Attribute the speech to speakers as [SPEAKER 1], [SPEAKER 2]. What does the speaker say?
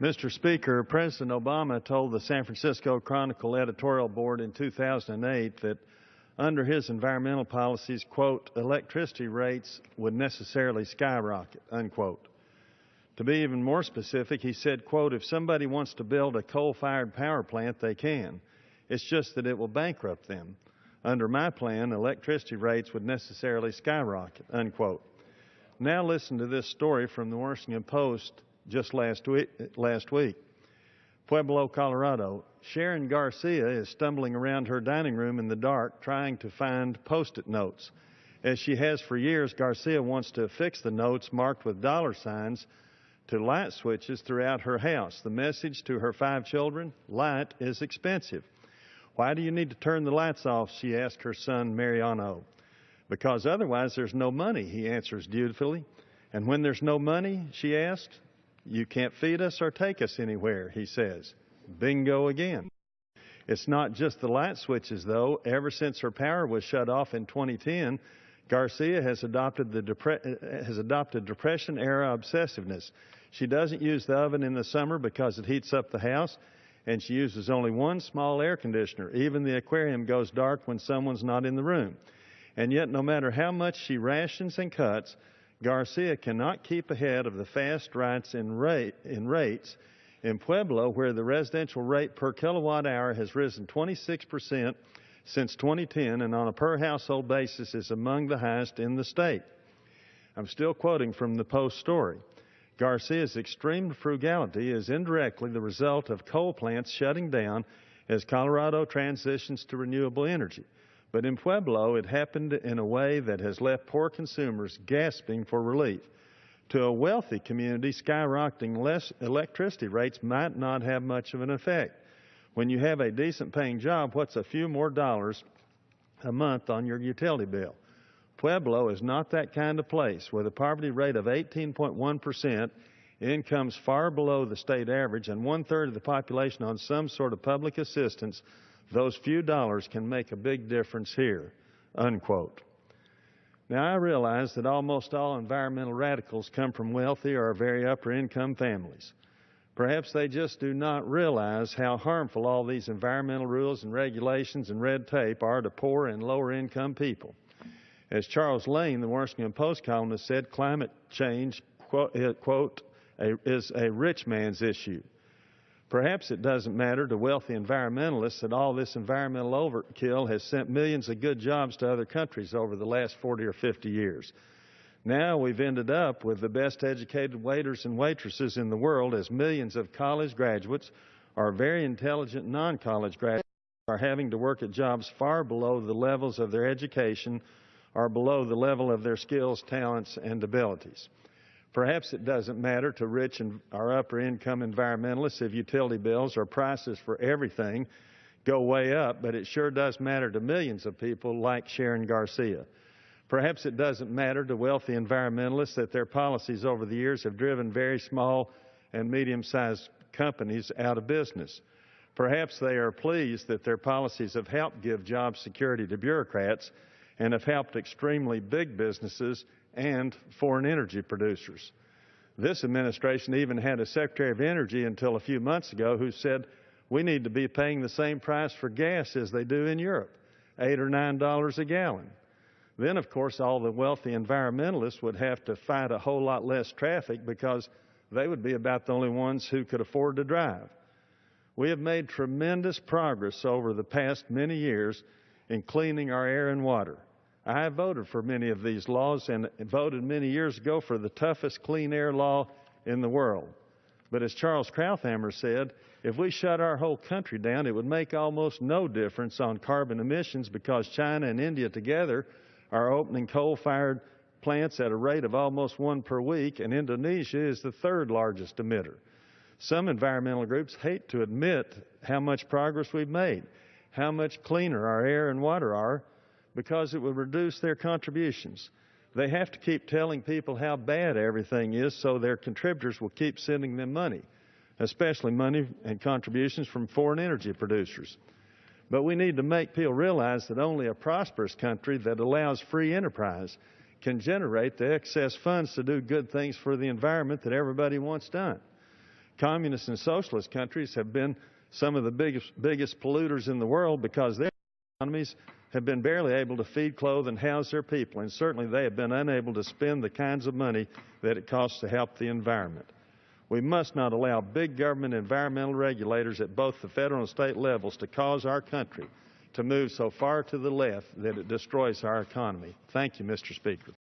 [SPEAKER 1] Mr. Speaker, President Obama told the San Francisco Chronicle editorial board in 2008 that under his environmental policies, quote, electricity rates would necessarily skyrocket, unquote. To be even more specific, he said, quote, if somebody wants to build a coal-fired power plant, they can. It's just that it will bankrupt them. Under my plan, electricity rates would necessarily skyrocket, unquote. Now listen to this story from the Washington Post just last week. Pueblo, Colorado. Sharon Garcia is stumbling around her dining room in the dark trying to find Post-it notes. As she has for years, Garcia wants to affix the notes marked with dollar signs to light switches throughout her house. The message to her 5 children, light is expensive. Why do you need to turn the lights off? She asked her son, Mariano. Because otherwise there's no money, he answers dutifully. And when there's no money, she asked, you can't feed us or take us anywhere, he says. Bingo again. It's not just the light switches, though. Ever since her power was shut off in 2010, Garcia has adopted Depression-era obsessiveness. She doesn't use the oven in the summer because it heats up the house, and she uses only one small air conditioner. Even the aquarium goes dark when someone's not in the room. And yet, no matter how much she rations and cuts, Garcia cannot keep ahead of the fast rise in rates in Pueblo, where the residential rate per kilowatt hour has risen 26% since 2010 and on a per household basis is among the highest in the state. I'm still quoting from the Post story. Garcia's extreme frugality is indirectly the result of coal plants shutting down as Colorado transitions to renewable energy. But in Pueblo, it happened in a way that has left poor consumers gasping for relief. To a wealthy community, skyrocketing less electricity rates might not have much of an effect. When you have a decent-paying job, what's a few more dollars a month on your utility bill? Pueblo is not that kind of place. With a poverty rate of 18.1%, incomes far below the state average, and 1/3 of the population on some sort of public assistance, those few dollars can make a big difference here, unquote. Now, I realize that almost all environmental radicals come from wealthy or very upper-income families. Perhaps they just do not realize how harmful all these environmental rules and regulations and red tape are to poor and lower-income people. As Charles Lane, the Washington Post columnist, said, climate change, quote, is a rich man's issue. Perhaps it doesn't matter to wealthy environmentalists that all this environmental overkill has sent millions of good jobs to other countries over the last 40 or 50 years. Now we've ended up with the best educated waiters and waitresses in the world, as millions of college graduates or very intelligent non-college graduates are having to work at jobs far below the levels of their education or below the level of their skills, talents, and abilities. Perhaps it doesn't matter to rich or upper-income environmentalists if utility bills or prices for everything go way up, but it sure does matter to millions of people like Sharon Garcia. Perhaps it doesn't matter to wealthy environmentalists that their policies over the years have driven very small and medium-sized companies out of business. Perhaps they are pleased that their policies have helped give job security to bureaucrats and have helped extremely big businesses and foreign energy producers. This administration even had a Secretary of Energy until a few months ago who said we need to be paying the same price for gas as they do in Europe, $8 or $9 a gallon. Then, of course, all the wealthy environmentalists would have to fight a whole lot less traffic because they would be about the only ones who could afford to drive. We have made tremendous progress over the past many years in cleaning our air and water. I voted for many of these laws and voted many years ago for the toughest clean air law in the world. But as Charles Krauthammer said, if we shut our whole country down, it would make almost no difference on carbon emissions because China and India together are opening coal-fired plants at a rate of almost 1 per week, and Indonesia is the 3rd largest emitter. Some environmental groups hate to admit how much progress we've made, how much cleaner our air and water are, because it would reduce their contributions. They have to keep telling people how bad everything is so their contributors will keep sending them money, especially money and contributions from foreign energy producers. But we need to make people realize that only a prosperous country that allows free enterprise can generate the excess funds to do good things for the environment that everybody wants done. Communist and socialist countries have been some of the biggest polluters in the world because their economies have been barely able to feed, clothe, and house their people, and certainly they have been unable to spend the kinds of money that it costs to help the environment. We must not allow big government environmental regulators at both the federal and state levels to cause our country to move so far to the left that it destroys our economy. Thank you, Mr. Speaker.